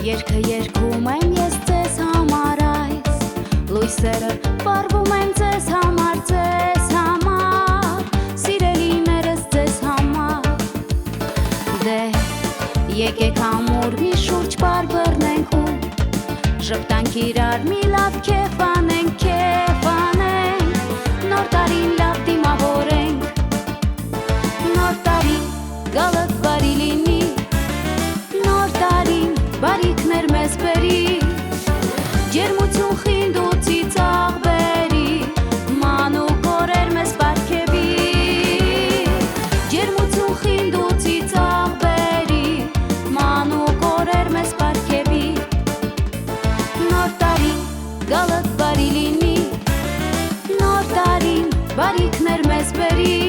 Երգը երգում եմ ես ձեզ համար այս, լույսերը վառվում են ձեզ համար, սիրելիներս ձեզ համար։ Դե եկեք ամուր մի շուրջ բռնենք ու ժպտանք իրար մի լավ քեֆ անենք, նոր տարին լավ դիմավորենք, նոր տարի գալդ բարի լինի, նոր տարին բարիքներ մեզ բերի, ջերմություն խինդ ու ծիծաղ բերի, մանուկ օրեր մեզ պարգևի, ջերմություն խինդ ու ծիծաղ բերի, մանուկ օրեր մեզ պարգևի, նոր տարի գալդ բարի լինի, նոր տարին բարիքներ մեզ բերի,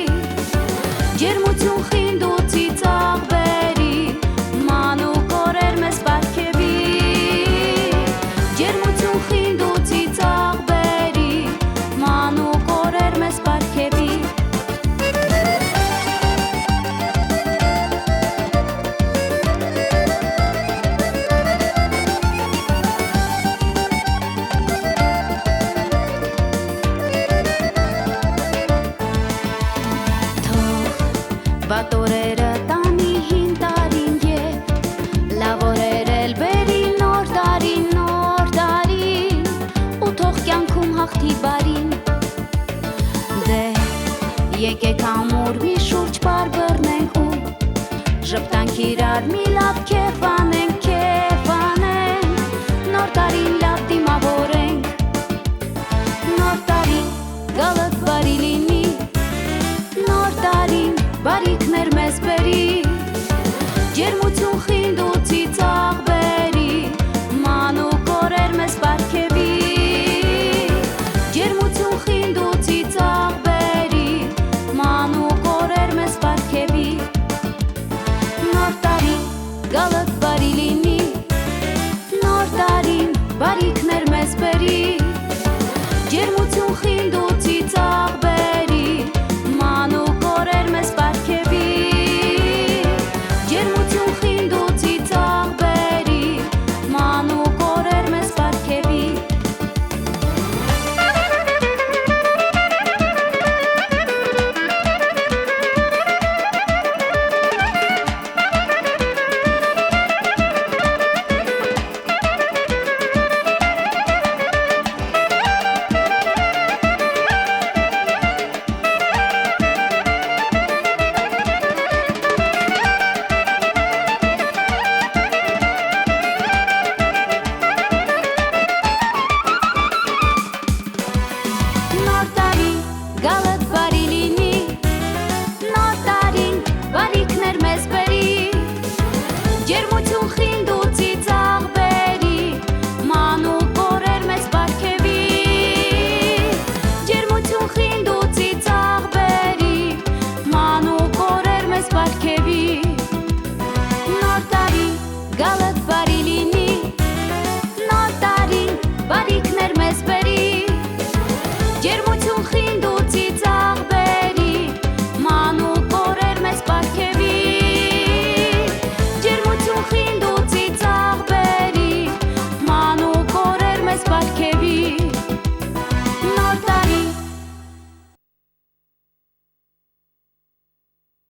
ջերմություն խինդ ու ծիծաղ բերի, մանուկ օրեր մեզ պարգևի, ջերմություն խինդ ու ծիծաղ բերի, մանուկ օրեր մեզ պարգևի։ Վատ օրերը տանի հին տարին և լավ օրեր էլ բերի նոր տարին, ու թող կյանքում հաղթի բարին։ Դե եկեք ամուր մի շուրջ բռնենք ու ժպտանք իրար մի լավ քեֆ անենք, նոր տարին լավ դիմավորենք, նոր տարի գալդ բարի լինի, նոր տարին բարիքներ մեզ բերի, ջերմություն խինդ ու ծիծաղ բերի, մանուկ օրեր մեզ պարգևի, ջերմություն խինդ ու ծիծաղ բերի, մանուկ օրեր մեզ պարգևի, նոր տարի գալդ բարի լինի, նոր տարին բարիքներ մեզ բերի, ջերմություն խինդ ու ծիծաղ բերի, մանուկ օրեր մեզ պարգևի, ջերմություն խինդ ու ծիծաղ բերի, մանուկ օրեր մեզ պարգևի։ Գալդ բարի լինի, նոր տարին բարիքներ մեզ բերի, ջերմություն խինդ ու ծիծաղ բերի, մանուկ օրեր մեզ պարգևի, ջերմություն խինդ ու ծիծաղ բերի, մանուկ օրեր մեզ պարգևի, նոր տարի գալդ բարի լինի, նոր տարին բարիքներ մեզ բերի, ջերմություն խինդ ու ծիծաղ բերի, մանուկ օրեր մեզ պարգևի, ջերմություն խինդ ու ծիծաղ բերի, մանուկ օրեր մեզ պարգևի։